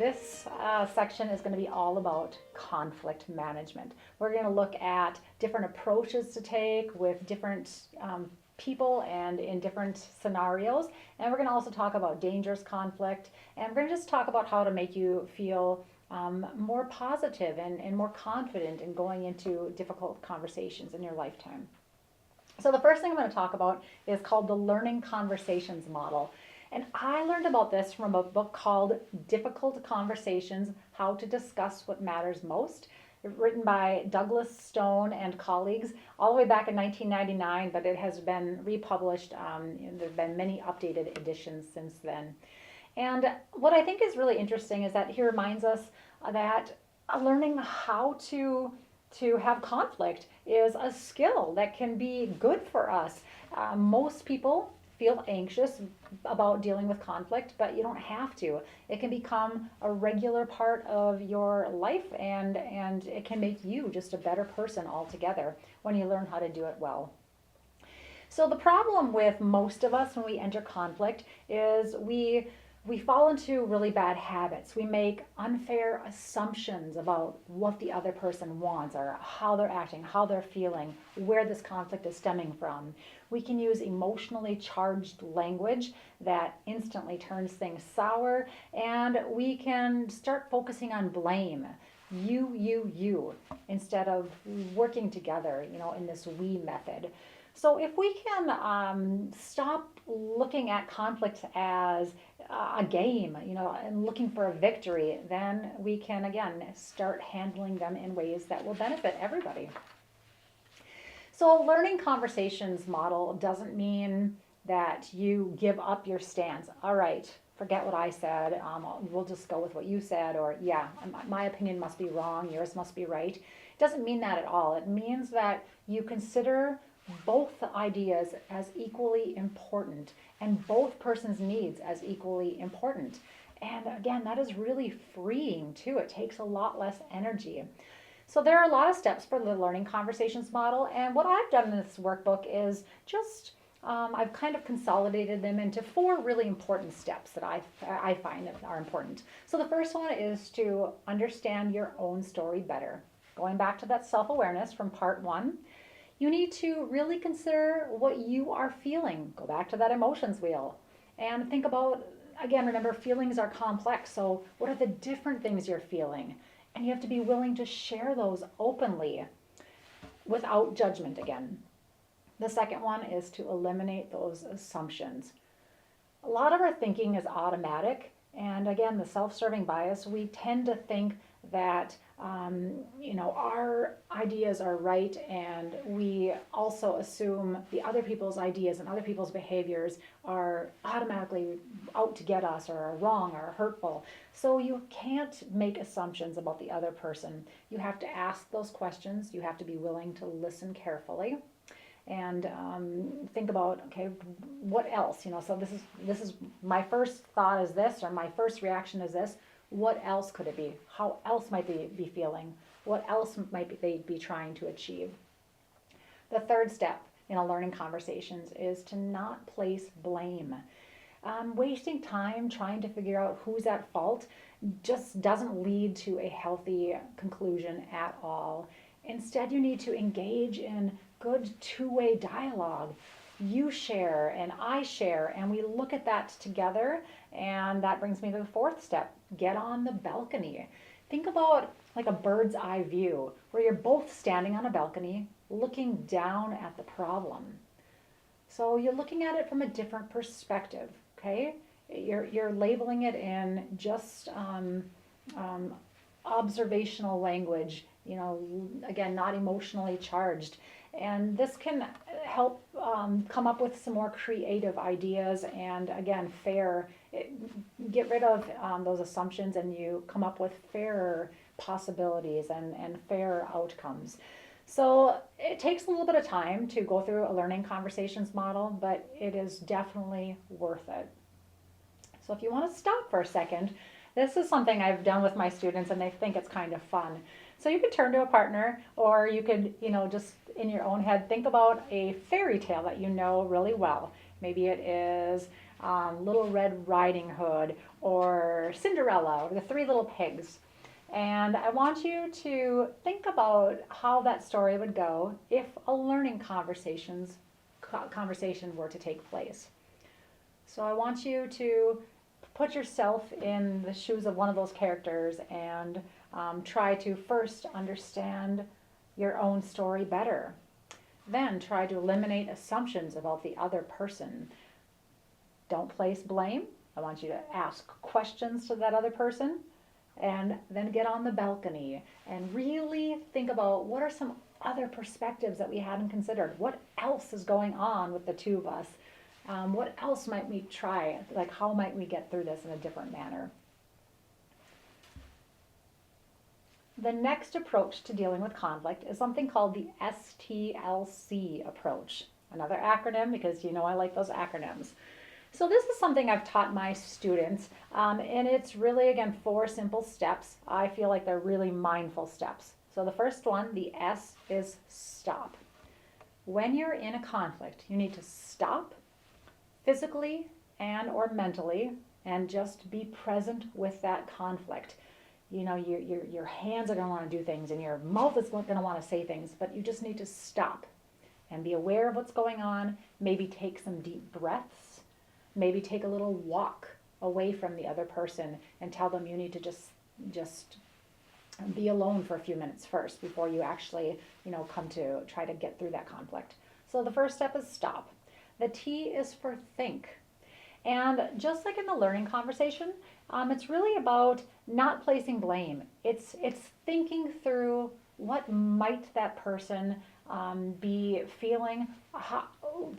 This section is going to be all about conflict management. We're going to look at different approaches to take with different people and in different scenarios. And we're going to also talk about dangerous conflict. And we're going to just talk about how to make you feel more positive and more confident in going into difficult conversations in your lifetime. So the first thing I'm going to talk about is called the Learning Conversations Model. And I learned about this from a book called Difficult Conversations, How to Discuss What Matters Most, written by Douglas Stone and colleagues all the way back in 1999, but it has been republished. There have been many updated editions since then. And what I think is really interesting is that he reminds us that learning how to have conflict is a skill that can be good for us. Most people feel anxious about dealing with conflict, but you don't have to. It can become a regular part of your life, and it can make you just a better person altogether when you learn how to do it well. So the problem with most of us when we enter conflict is we fall into really bad habits. We make unfair assumptions about what the other person wants or how they're acting, how they're feeling, where this conflict is stemming from. We can use emotionally charged language that instantly turns things sour, and we can start focusing on blame. You, instead of working together, in this we method. So if we can stop looking at conflict as a game, and looking for a victory, then we can, again, start handling them in ways that will benefit everybody. So a learning conversations model doesn't mean that you give up your stance. All right, forget what I said. We'll just go with what you said, or yeah, my opinion must be wrong, yours must be right. It doesn't mean that at all. It means that you consider both ideas as equally important and both persons' needs as equally important. And again, that is really freeing too. It takes a lot less energy. So there are a lot of steps for the Learning Conversations model, and what I've done in this workbook is just I've kind of consolidated them into 4 really important steps that I find that are important. So the first one is to understand your own story better. Going back to that self-awareness from part 1, you need to really consider what you are feeling. Go back to that emotions wheel and think about, again, remember, feelings are complex. So what are the different things you're feeling? And you have to be willing to share those openly without judgment again. The second one is to eliminate those assumptions. A lot of our thinking is automatic. And again, the self-serving bias, we tend to think that our ideas are right, and we also assume the other people's ideas and other people's behaviors are automatically out to get us or are wrong or hurtful. So you can't make assumptions about the other person. You have to ask those questions. You have to be willing to listen carefully and think about, okay, what else? So this is my first thought is this, or my first reaction is this. What else could it be? How else might they be feeling? What else might they be trying to achieve? The third step in a learning conversations is to not place blame. Wasting time trying to figure out who's at fault just doesn't lead to a healthy conclusion at all. Instead, you need to engage in good two-way dialogue. You share and I share, and we look at that together, and that brings me to the fourth step. Get on the balcony. Think about like a bird's eye view where you're both standing on a balcony looking down at the problem. So you're looking at it from a different perspective, okay? You're labeling it in just observational language, again, not emotionally charged. And this can help come up with some more creative ideas and, again, get rid of those assumptions, and you come up with fairer possibilities and fairer outcomes. So it takes a little bit of time to go through a learning conversations model, but it is definitely worth it. So if you want to stop for a second, this is something I've done with my students, and they think it's kind of fun. So you could turn to a partner, or you could, just in your own head, think about a fairy tale that you know really well. Maybe it is Little Red Riding Hood or Cinderella or the Three Little Pigs. And I want you to think about how that story would go if a learning conversation were to take place. So I want you to put yourself in the shoes of one of those characters and try to first understand your own story better. Then try to eliminate assumptions about the other person. Don't place blame. I want you to ask questions to that other person, and then get on the balcony and really think about what are some other perspectives that we hadn't considered. What else is going on with the two of us? What else might we try? Like, how might we get through this in a different manner? The next approach to dealing with conflict is something called the STLC approach. Another acronym, because you know I like those acronyms. So this is something I've taught my students, and it's really, again, 4 simple steps. I feel like they're really mindful steps. So the first one, the S, is stop. When you're in a conflict, you need to stop physically and or mentally and just be present with that conflict. You know, your hands are going to want to do things and your mouth is going to want to say things, but you just need to stop and be aware of what's going on. Maybe take some deep breaths. Maybe take a little walk away from the other person and tell them you need to just be alone for a few minutes first before you actually, come to try to get through that conflict. So the first step is stop. The T is for think. And just like in the learning conversation, it's really about not placing blame. It's thinking through what might that person be feeling.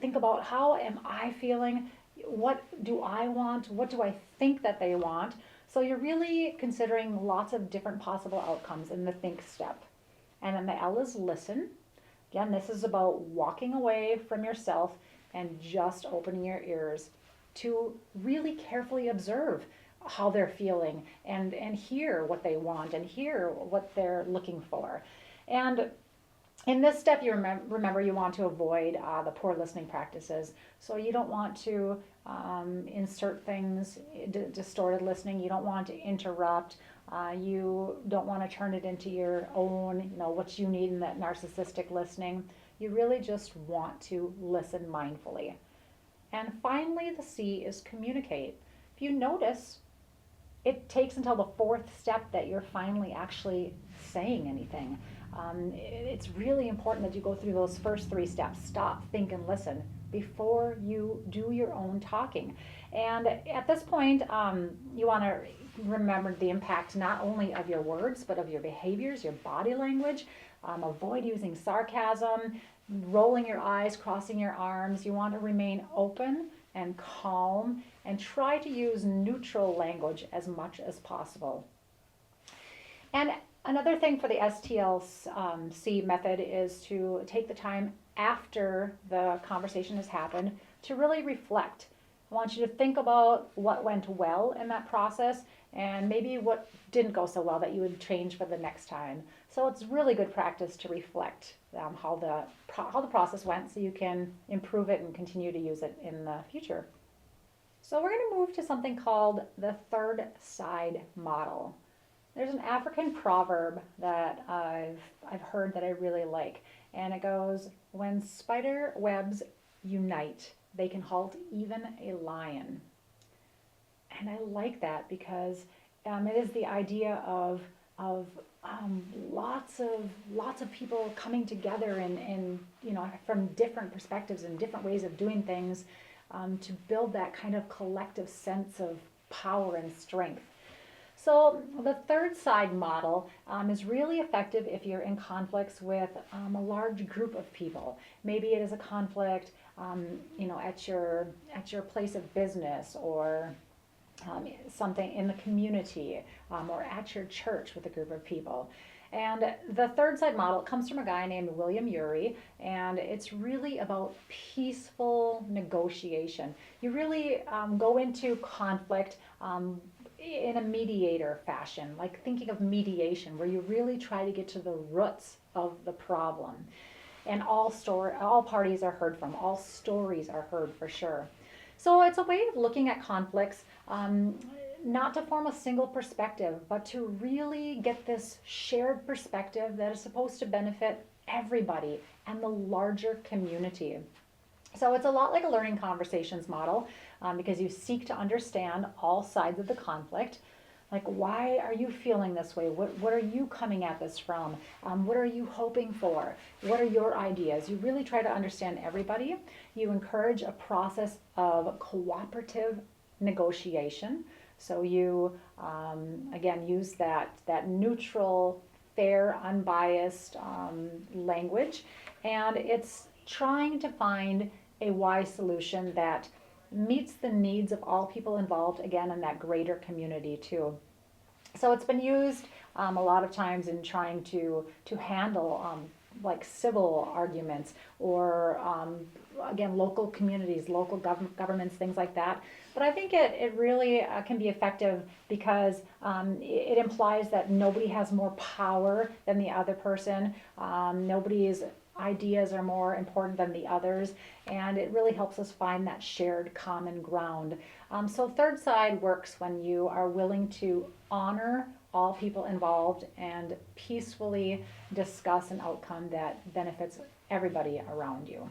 Think about how am I feeling? What do I want? What do I think that they want? So you're really considering lots of different possible outcomes in the think step. And then the L is listen. Again, this is about walking away from yourself and just opening your ears to really carefully observe how they're feeling and hear what they want and hear what they're looking for. And in this step, you remember you want to avoid the poor listening practices. So you don't want to insert things, distorted listening. You don't want to interrupt. You don't want to turn it into your own, what you need in that narcissistic listening. You really just want to listen mindfully. And finally, the C is communicate. If you notice, it takes until the 4th step that you're finally actually saying anything. It's really important that you go through those first 3 steps, stop, think, and listen, before you do your own talking. And at this point, you want to remember the impact not only of your words, but of your behaviors, your body language. Avoid using sarcasm, rolling your eyes, crossing your arms. You want to remain open and calm and try to use neutral language as much as possible. And another thing for the STLC method is to take the time after the conversation has happened to really reflect. I want you to think about what went well in that process and maybe what didn't go so well that you would change for the next time. So it's really good practice to reflect how the process went so you can improve it and continue to use it in the future. So we're going to move to something called the third side model. There's an African proverb that I've heard that I really like, and it goes, when spider webs unite, they can halt even a lion. And I like that because it is the idea of lots of people coming together and from different perspectives and different ways of doing things to build that kind of collective sense of power and strength. So the third side model is really effective if you're in conflicts with a large group of people. Maybe it is a conflict, at your place of business or something in the community or at your church with a group of people. And the third side model comes from a guy named William Ury, and it's really about peaceful negotiation. You really go into conflict in a mediator fashion, like thinking of mediation, where you really try to get to the roots of the problem. And all parties are heard from, all stories are heard for sure. So it's a way of looking at conflicts, not to form a single perspective, but to really get this shared perspective that is supposed to benefit everybody and the larger community. So it's a lot like a learning conversations model, because you seek to understand all sides of the conflict. Like, why are you feeling this way? What are you coming at this from? What are you hoping for? What are your ideas? You really try to understand everybody. You encourage a process of cooperative negotiation. So you, again, use that neutral, fair, unbiased language. And it's trying to find a wise solution that meets the needs of all people involved, again, in that greater community too. So it's been used a lot of times in trying to handle like civil arguments, or again, local communities, local governments, things like that. But I think it really can be effective because it implies that nobody has more power than the other person. Nobody's ideas are more important than the others, and it really helps us find that shared common ground. So third side works when you are willing to honor all people involved and peacefully discuss an outcome that benefits everybody around you.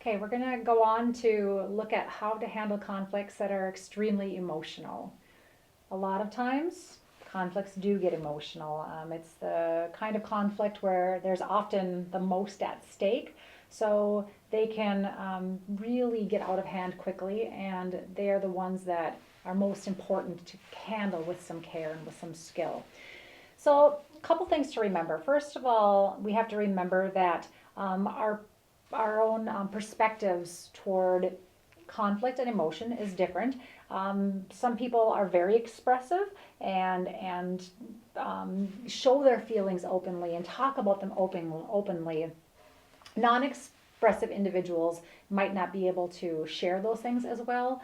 Okay, we're going to go on to look at how to handle conflicts that are extremely emotional. A lot of times, conflicts do get emotional. It's the kind of conflict where there's often the most at stake, so they can really get out of hand quickly, and they are the ones that are most important to handle with some care and with some skill. So, a couple things to remember. First of all, we have to remember that our own perspectives toward conflict and emotion is different. Some people are very expressive and show their feelings openly and talk about them openly. Non-expressive individuals might not be able to share those things as well.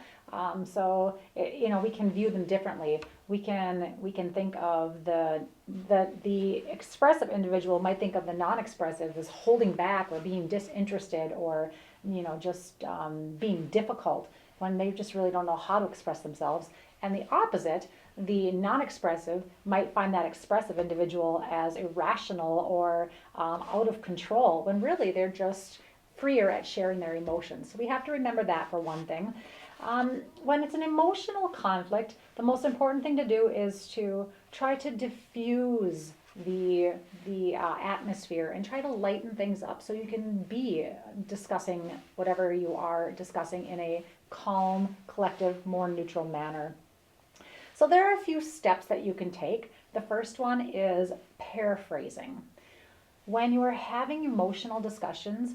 So we can view them differently. We can think of the expressive individual might think of the non-expressive as holding back or being disinterested, or just being difficult, when they just really don't know how to express themselves. And the opposite, the non-expressive might find that expressive individual as irrational or out of control, when really they're just freer at sharing their emotions. So we have to remember that, for one thing. When it's an emotional conflict, the most important thing to do is to try to diffuse the atmosphere and try to lighten things up, so you can be discussing whatever you are discussing in a calm, collective, more neutral manner. So there are a few steps that you can take. The first one is paraphrasing. When you are having emotional discussions,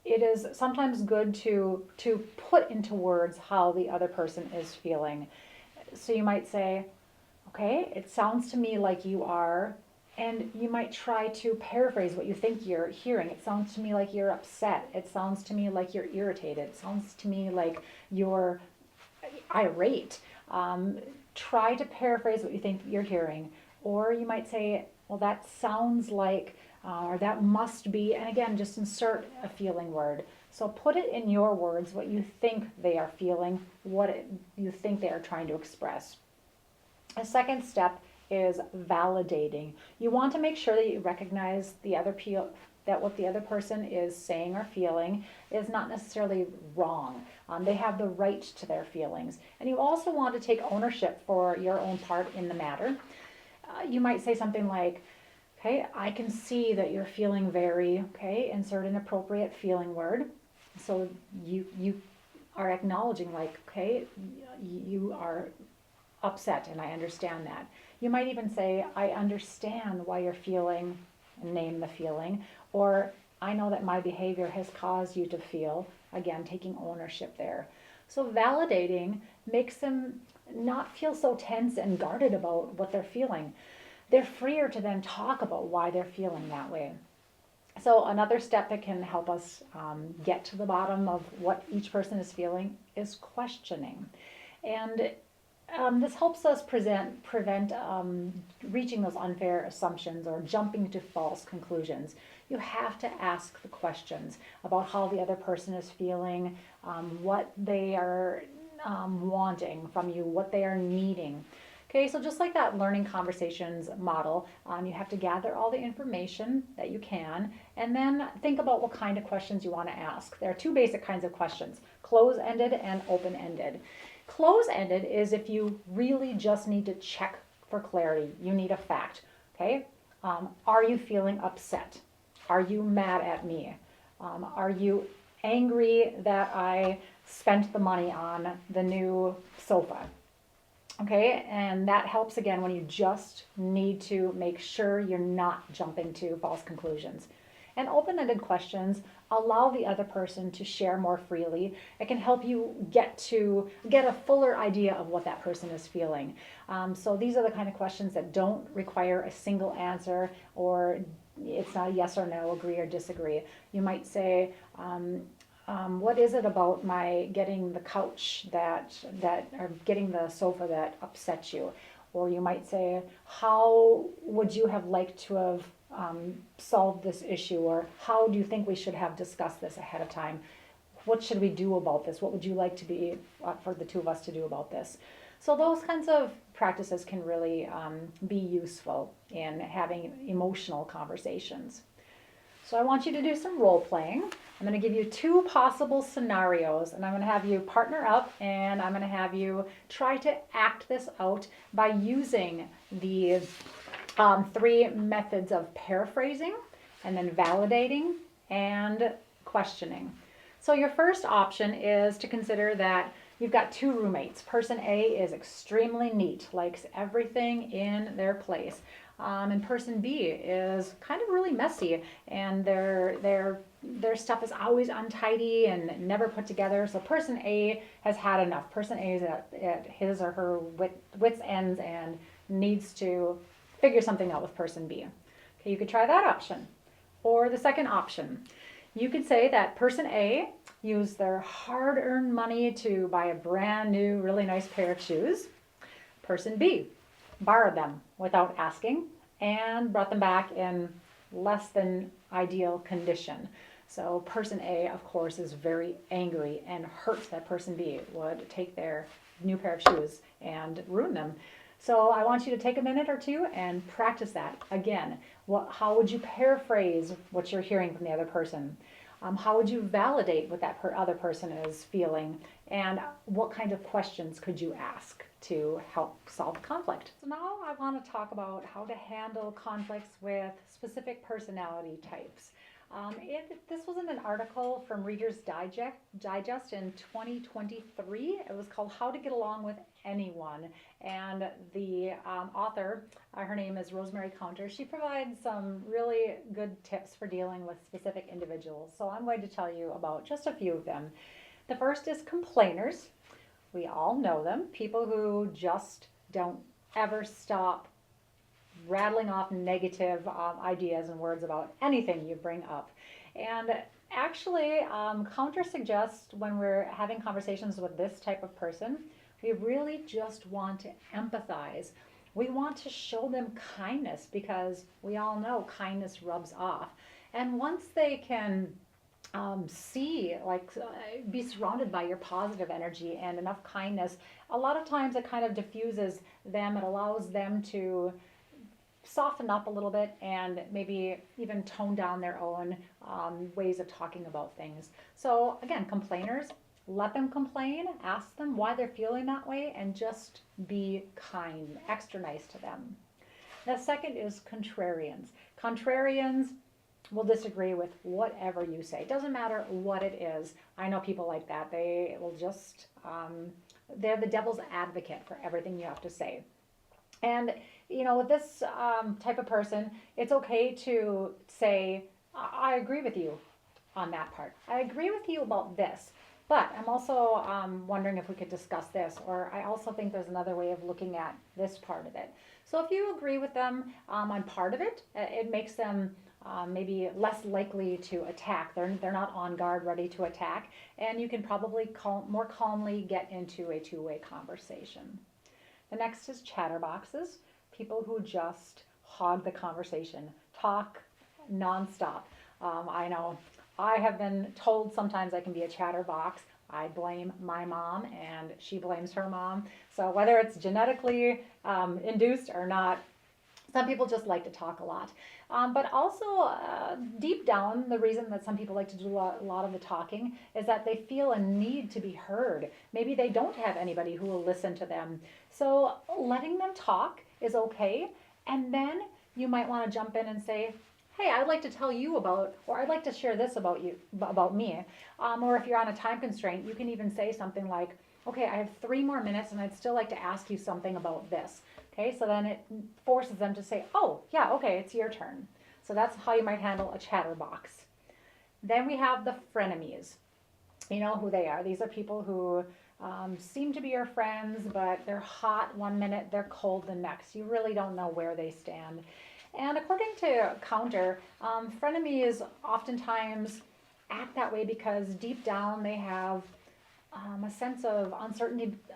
it is sometimes good to put into words how the other person is feeling. So you might say, okay, it sounds to me like you are, and you might try to paraphrase what you think you're hearing. It sounds to me like you're upset. It sounds to me like you're irritated. It sounds to me like you're irate. Try to paraphrase what you think you're hearing. Or you might say, well, that sounds like, or that must be, and again, just insert a feeling word. So put it in your words, what you think they are feeling, you think they are trying to express. A second step is validating. You want to make sure that you recognize that what the other person is saying or feeling is not necessarily wrong. They have the right to their feelings. And you also want to take ownership for your own part in the matter. You might say something like, okay, I can see that you're feeling very, okay, insert an appropriate feeling word. So you are acknowledging, like, okay, you are upset, and I understand that. You might even say, I understand why you're feeling, and name the feeling, or I know that my behavior has caused you to feel, again, taking ownership there. So validating makes them not feel so tense and guarded about what they're feeling. They're freer to then talk about why they're feeling that way. So another step that can help us get to the bottom of what each person is feeling is questioning. And This helps us prevent reaching those unfair assumptions or jumping to false conclusions. You have to ask the questions about how the other person is feeling, what they are wanting from you, what they are needing. Okay, so just like that learning conversations model, you have to gather all the information that you can and then think about what kind of questions you want to ask. There are two basic kinds of questions, close-ended and open-ended. Close-ended is if you really just need to check for clarity. You need a fact, okay? Are you feeling upset? Are you mad at me? Are you angry that I spent the money on the new sofa? Okay, and that helps again when you just need to make sure you're not jumping to false conclusions. And open-ended questions allow the other person to share more freely. It can help you get a fuller idea of what that person is feeling. So these are the kind of questions that don't require a single answer, or it's not a yes or no, agree or disagree. You might say, what is it about my getting the couch or getting the sofa that upsets you? Or you might say, how would you have liked to have solved this issue? Or how do you think we should have discussed this ahead of time? What should we do about this? What would you like to be for the two of us to do about this? So those kinds of practices can really be useful in having emotional conversations. So I want you to do some role playing. I'm going to give you two possible scenarios, and I'm going to have you partner up, and I'm going to have you try to act this out by using these three methods of paraphrasing, and then validating, and questioning. So your first option is to consider that you've got two roommates. Person A is extremely neat, likes everything in their place. And person B is kind of really messy, and their stuff is always untidy and never put together. So person A has had enough. Person A is at his or her wit's ends and needs to figure something out with person B. Okay, you could try that option. Or the second option, you could say that person A used their hard-earned money to buy a brand new, really nice pair of shoes. Person B borrowed them without asking and brought them back in less than ideal condition. So person A, of course, is very angry and hurt that person B would take their new pair of shoes and ruin them. So I want you to take a minute or two and practice that. Again, how would you paraphrase what you're hearing from the other person? How would you validate what that other person is feeling? And what kind of questions could you ask to help solve conflict? So now I want to talk about how to handle conflicts with specific personality types. This was in an article from Reader's Digest in 2023. It was called How to Get Along with Anyone. And the author, her name is Rosemary Counter, she provides some really good tips for dealing with specific individuals. So I'm going to tell you about just a few of them. The first is complainers. We all know them, people who just don't ever stop rattling off negative ideas and words about anything you bring up. And actually, Counter suggests when we're having conversations with this type of person, we really just want to empathize. We want to show them kindness because we all know kindness rubs off. And once they can be surrounded by your positive energy and enough kindness, a lot of times it kind of diffuses them. It allows them to soften up a little bit and maybe even tone down their own ways of talking about things. So again, complainers, let them complain, ask them why they're feeling that way, and just be kind, extra nice to them. The second is contrarians. Contrarians will disagree with whatever you say. It doesn't matter what it is. I know people like that. They will just, they're the devil's advocate for everything you have to say. And, with this type of person, it's okay to say, I agree with you on that part. I agree with you about this, but I'm also wondering if we could discuss this, or I also think there's another way of looking at this part of it. So if you agree with them on part of it, it makes them maybe less likely to attack. They're not on guard, ready to attack, and you can probably more calmly get into a two-way conversation. The next is chatterboxes, people who just hog the conversation, talk nonstop. I know I have been told sometimes I can be a chatterbox. I blame my mom and she blames her mom. So whether it's genetically induced or not, some people just like to talk a lot. But also, deep down, the reason that some people like to do a lot of the talking is that they feel a need to be heard. Maybe they don't have anybody who will listen to them. So letting them talk is okay. And then you might want to jump in and say, hey, I'd like to tell you about, or I'd like to share this about you, about me. Or if you're on a time constraint, you can even say something like, okay, I have 3 more minutes and I'd still like to ask you something about this. Okay, so then it forces them to say, oh, yeah, okay, it's your turn. So that's how you might handle a chatterbox. Then we have the frenemies. You know who they are. These are people who seem to be your friends, but they're hot 1 minute, they're cold the next. You really don't know where they stand. And according to Counter, frenemies oftentimes act that way because deep down they have a sense of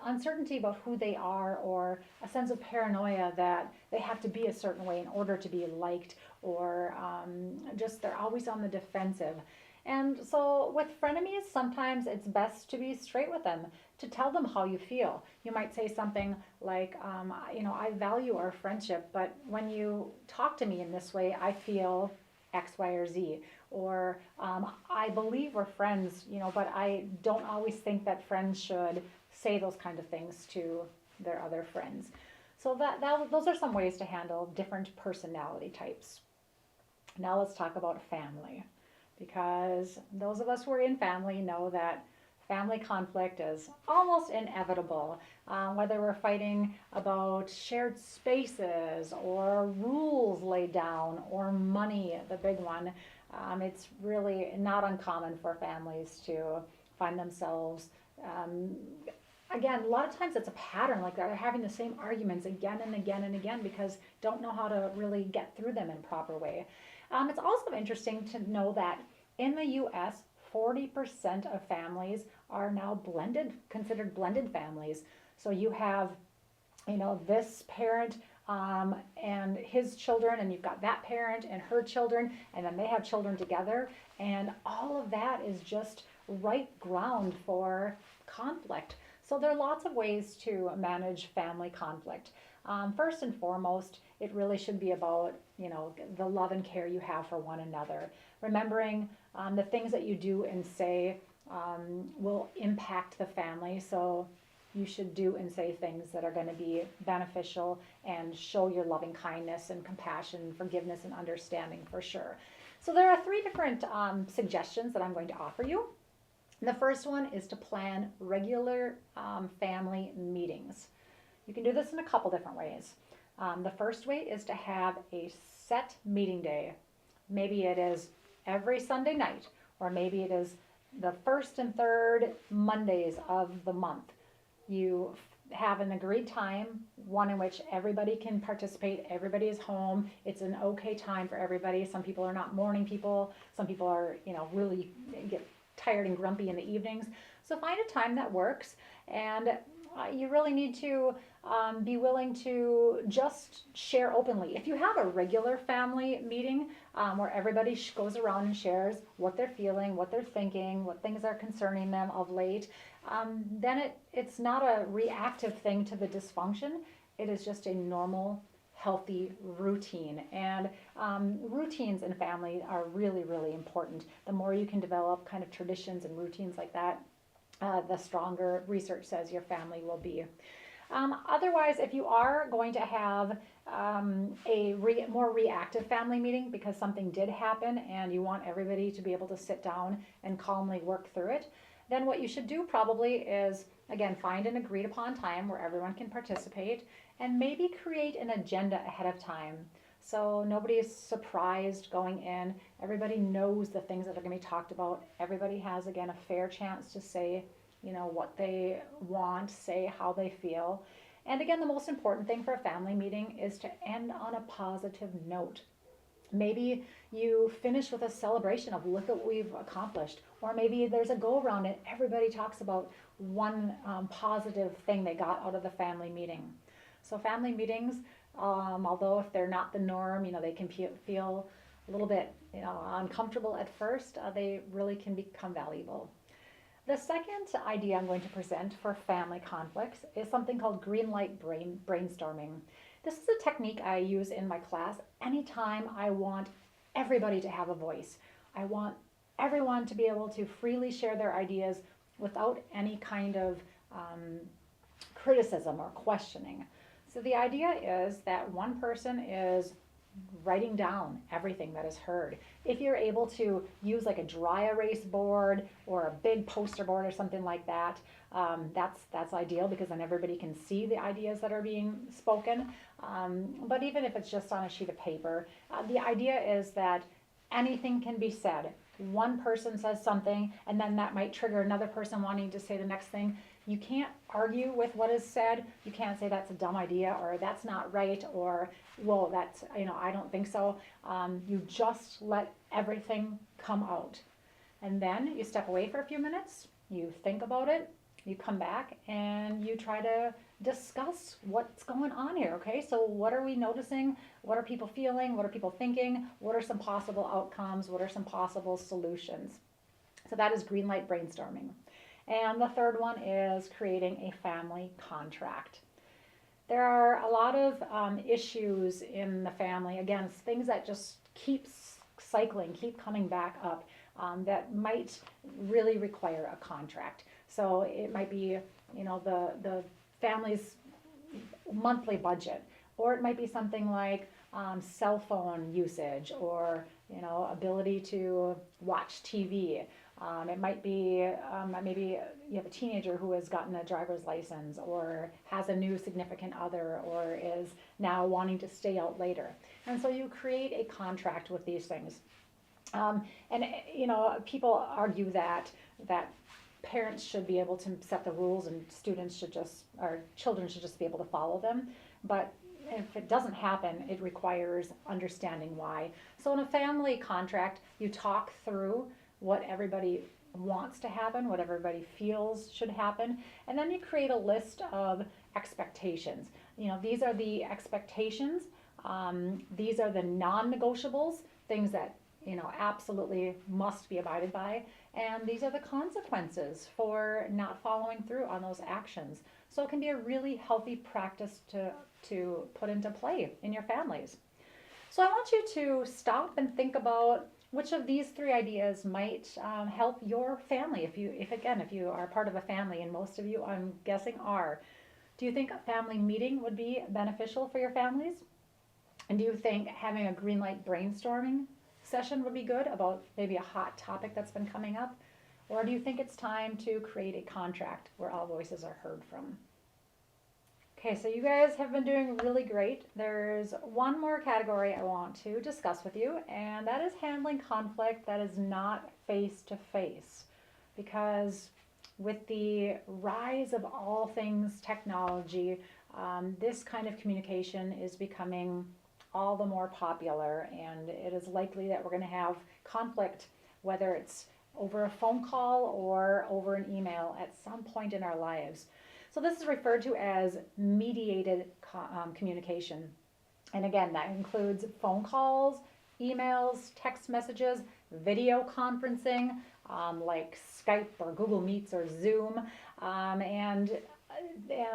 uncertainty about who they are, or a sense of paranoia that they have to be a certain way in order to be liked, or just they're always on the defensive. And so with frenemies, sometimes it's best to be straight with them, to tell them how you feel. You might say something like, I value our friendship, but when you talk to me in this way, I feel X, Y, or Z. Or I believe we're friends, but I don't always think that friends should say those kind of things to their other friends. So those are some ways to handle different personality types. Now let's talk about family, because those of us who are in family know that family conflict is almost inevitable. Whether we're fighting about shared spaces or rules laid down or money, the big one, it's really not uncommon for families to find themselves, again, a lot of times it's a pattern, like they're having the same arguments again and again and again because don't know how to really get through them in a proper way. It's also interesting to know that in the US, 40% of families are now considered blended families. So you have, this parent and his children, and you've got that parent and her children, and then they have children together, and all of that is just right ground for conflict. So there are lots of ways to manage family conflict. First and foremost, it really should be about, the love and care you have for one another. Remembering the things that you do and say will impact the family. So you should do and say things that are going to be beneficial and show your loving kindness and compassion, forgiveness, and understanding for sure. So there are 3 different suggestions that I'm going to offer you. The first one is to plan regular family meetings. You can do this in a couple different ways. The first way is to have a set meeting day. Maybe it is every Sunday night, or maybe it is the first and third Mondays of the month. You have an agreed time, one in which everybody can participate, everybody is home, it's an okay time for everybody. Some people are not morning people, some people are, really get tired and grumpy in the evenings. So find a time that works, and you really need to be willing to just share openly. If you have a regular family meeting where everybody goes around and shares what they're feeling, what they're thinking, what things are concerning them of late, then it's not a reactive thing to the dysfunction. It is just a normal, healthy routine. And routines in family are really, really important. The more you can develop kind of traditions and routines like that, the stronger research says your family will be. Otherwise, if you are going to have more reactive family meeting because something did happen and you want everybody to be able to sit down and calmly work through it, then what you should do probably is, again, find an agreed upon time where everyone can participate, and maybe create an agenda ahead of time. So nobody is surprised going in. Everybody knows the things that are going to be talked about. Everybody has, again, a fair chance to say, what they want, say how they feel. And again, the most important thing for a family meeting is to end on a positive note. Maybe you finish with a celebration of look at what we've accomplished, or maybe there's a go around and everybody talks about one positive thing they got out of the family meeting. So family meetings, although if they're not the norm, they can feel a little bit, uncomfortable at first, they really can become valuable. The second idea I'm going to present for family conflicts is something called green light brainstorming. This is a technique I use in my class anytime I want everybody to have a voice. I want everyone to be able to freely share their ideas without any kind of criticism or questioning. So the idea is that one person is writing down everything that is heard. If you're able to use like a dry erase board or a big poster board or something like that, that's ideal because then everybody can see the ideas that are being spoken. But even if it's just on a sheet of paper, the idea is that anything can be said. One person says something, and then that might trigger another person wanting to say the next thing. You can't argue with what is said. You can't say that's a dumb idea or that's not right or, well, that's, I don't think so. You just let everything come out. And then you step away for a few minutes, you think about it, you come back and you try to discuss what's going on here, okay? So what are we noticing? What are people feeling? What are people thinking? What are some possible outcomes? What are some possible solutions? So that is green light brainstorming. And the third one is creating a family contract. There are a lot of issues in the family, again, it's things that just keep cycling, keep coming back up, that might really require a contract. So it might be, the family's monthly budget, or it might be something like cell phone usage or, ability to watch TV. It might be maybe you have a teenager who has gotten a driver's license or has a new significant other or is now wanting to stay out later. And so you create a contract with these things. People argue that parents should be able to set the rules and children should just be able to follow them. But if it doesn't happen, it requires understanding why. So in a family contract, you talk through what everybody wants to happen, what everybody feels should happen, and then you create a list of expectations. These are the expectations, these are the non-negotiables, things that absolutely must be abided by, and these are the consequences for not following through on those actions. So it can be a really healthy practice to put into play in your families. So I want you to stop and think about which of these three ideas might help your family. If you are part of a family, and most of you, I'm guessing, are. Do you think a family meeting would be beneficial for your families? And do you think having a green light brainstorming session would be good about maybe a hot topic that's been coming up? Or do you think it's time to create a contract where all voices are heard from? Okay, so you guys have been doing really great. There's one more category I want to discuss with you, and that is handling conflict that is not face-to-face. Because with the rise of all things technology, this kind of communication is becoming all the more popular, and it is likely that we're going to have conflict, whether it's over a phone call or over an email at some point in our lives. So this is referred to as mediated communication. And again, that includes phone calls, emails, text messages, video conferencing, like Skype or Google Meets or Zoom, and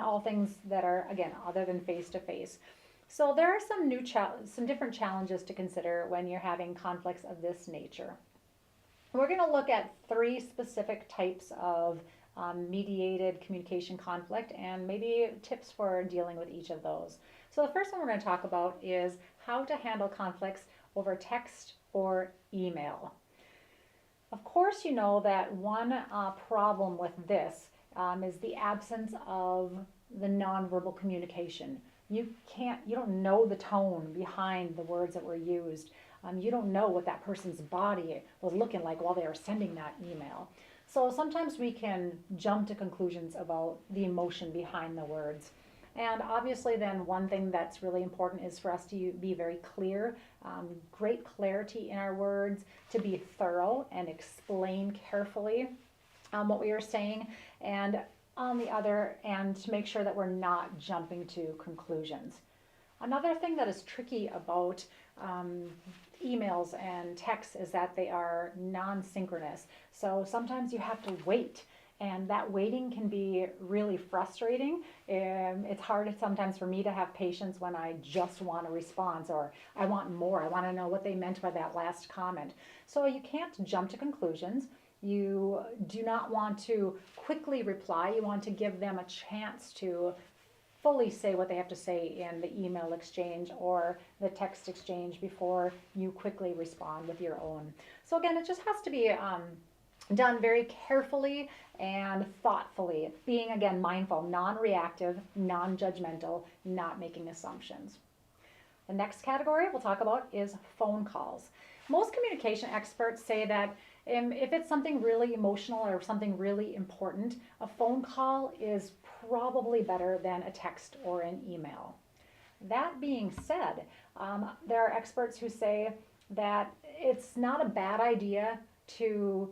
all things that are, again, other than face-to-face. So there are some different challenges to consider when you're having conflicts of this nature. We're going to look at three specific types of mediated communication conflict and maybe tips for dealing with each of those. So the first one we're going to talk about is how to handle conflicts over text or email. Of course, you know that one problem with this is the absence of the nonverbal communication. You don't know the tone behind the words that were used. You don't know what that person's body was looking like while they were sending that email. So sometimes we can jump to conclusions about the emotion behind the words. And obviously then one thing that's really important is for us to be very clear, great clarity in our words, to be thorough and explain carefully what we are saying. And on the other, and to make sure that we're not jumping to conclusions. Another thing that is tricky about um, emails and texts is that they are non-synchronous. So sometimes you have to wait, and that waiting can be really frustrating. It's hard sometimes for me to have patience when I just want a response, or I want more. I want to know what they meant by that last comment. So you can't jump to conclusions. You do not want to quickly reply. You want to give them a chance to fully say what they have to say in the email exchange or the text exchange before you quickly respond with your own. So again, it just has to be done very carefully and thoughtfully, being again mindful, non-reactive, non-judgmental, not making assumptions. The next category we'll talk about is phone calls. Most communication experts say that if it's something really emotional or something really important, a phone call is probably better than a text or an email. That being said, there are experts who say that it's not a bad idea to,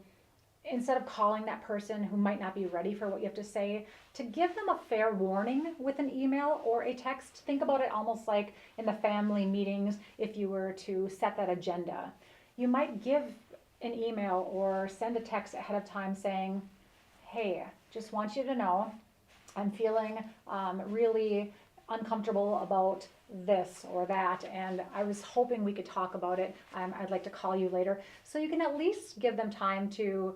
instead of calling that person who might not be ready for what you have to say, to give them a fair warning with an email or a text. Think about it almost like in the family meetings, if you were to set that agenda. You might give an email or send a text ahead of time saying, hey, just want you to know I'm feeling really uncomfortable about this or that, and I was hoping we could talk about it. I'd like to call you later. So you can at least give them time to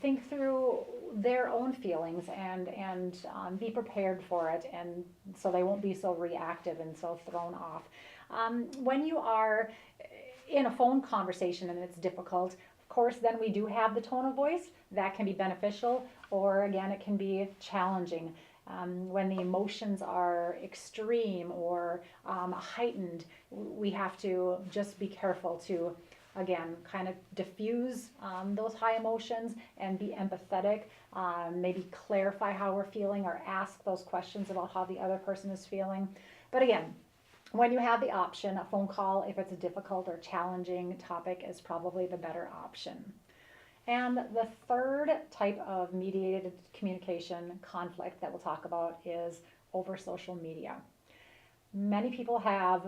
think through their own feelings and be prepared for it, and so they won't be so reactive and so thrown off. When you are in a phone conversation and it's difficult, of course, then we do have the tone of voice. That can be beneficial, or again, it can be challenging. When the emotions are extreme or heightened, we have to just be careful to, again, kind of diffuse those high emotions and be empathetic, maybe clarify how we're feeling or ask those questions about how the other person is feeling. But again, when you have the option, a phone call, if it's a difficult or challenging topic, is probably the better option. And the third type of mediated communication conflict that we'll talk about is over social media. Many people have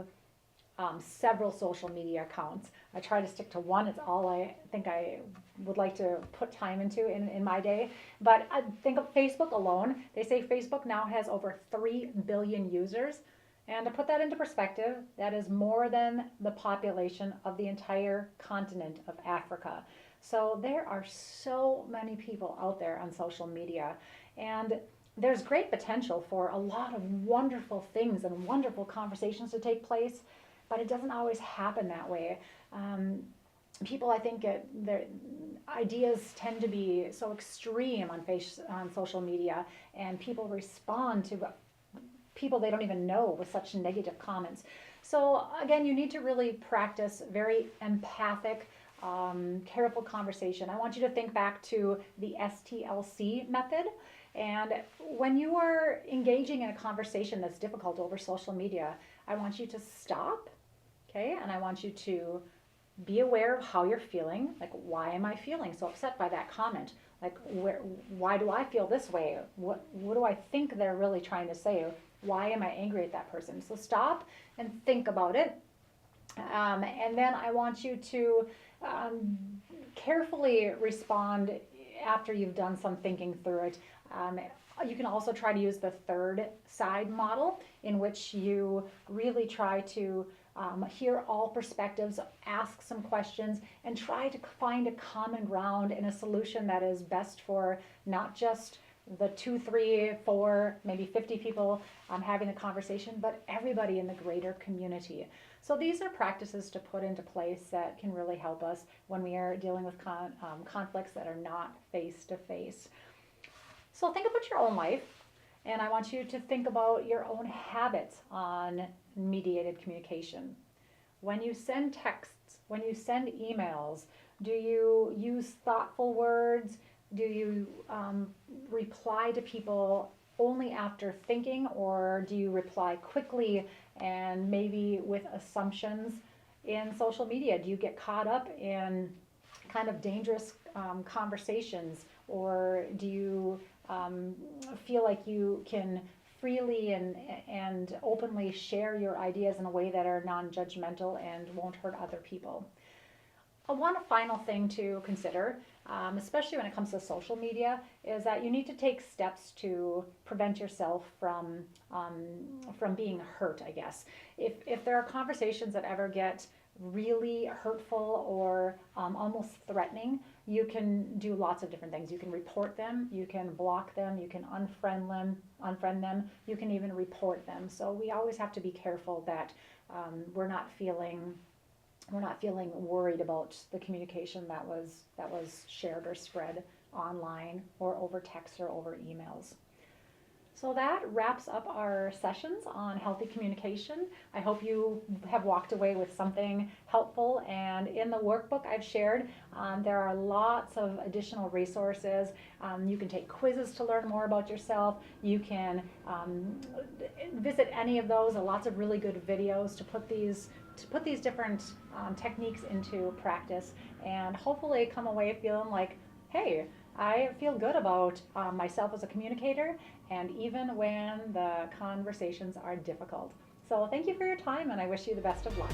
several social media accounts. I try to stick to one. It's all I think I would like to put time into in my day. But I think of Facebook alone. They say Facebook now has over 3 billion users. And to put that into perspective, that is more than the population of the entire continent of Africa. So there are so many people out there on social media, and there's great potential for a lot of wonderful things and wonderful conversations to take place, but it doesn't always happen that way. People, I think, their ideas tend to be so extreme on social media, and people respond to people they don't even know with such negative comments. So again, you need to really practice very empathic, careful conversation. I want you to think back to the STLC method. And when you are engaging in a conversation that's difficult over social media, I want you to stop, okay? And I want you to be aware of how you're feeling. Like, why am I feeling so upset by that comment? Like, why do I feel this way? What do I think they're really trying to say? Why am I angry at that person? So stop and think about it. And then I want you to carefully respond after you've done some thinking through it. You can also try to use the third side model, in which you really try to hear all perspectives, ask some questions, and try to find a common ground and a solution that is best for not just the 2, 3, 4, maybe 50 people having the conversation, but everybody in the greater community. So these are practices to put into place that can really help us when we are dealing with conflicts that are not face to face. So think about your own life, and I want you to think about your own habits on mediated communication. When you send texts, when you send emails, do you use thoughtful words? Do you reply to people only after thinking, or do you reply quickly and maybe with assumptions? In social media, do you get caught up in kind of dangerous conversations or do you feel like you can freely and openly share your ideas in a way that are non-judgmental and won't hurt other people? One final thing to consider, especially when it comes to social media, is that you need to take steps to prevent yourself from being hurt, I guess. If there are conversations that ever get really hurtful or almost threatening, you can do lots of different things. You can report them, you can block them, you can unfriend them, you can even report them. So we always have to be careful that we're not feeling worried about the communication that was shared or spread online or over text or over emails. So that wraps up our sessions on healthy communication. I hope you have walked away with something helpful, and in the workbook I've shared, there are lots of additional resources. You can take quizzes to learn more about yourself. You can visit any of those. There are lots of really good videos to put these different techniques into practice, and hopefully come away feeling like, hey, I feel good about myself as a communicator, and even when the conversations are difficult. So thank you for your time, and I wish you the best of luck.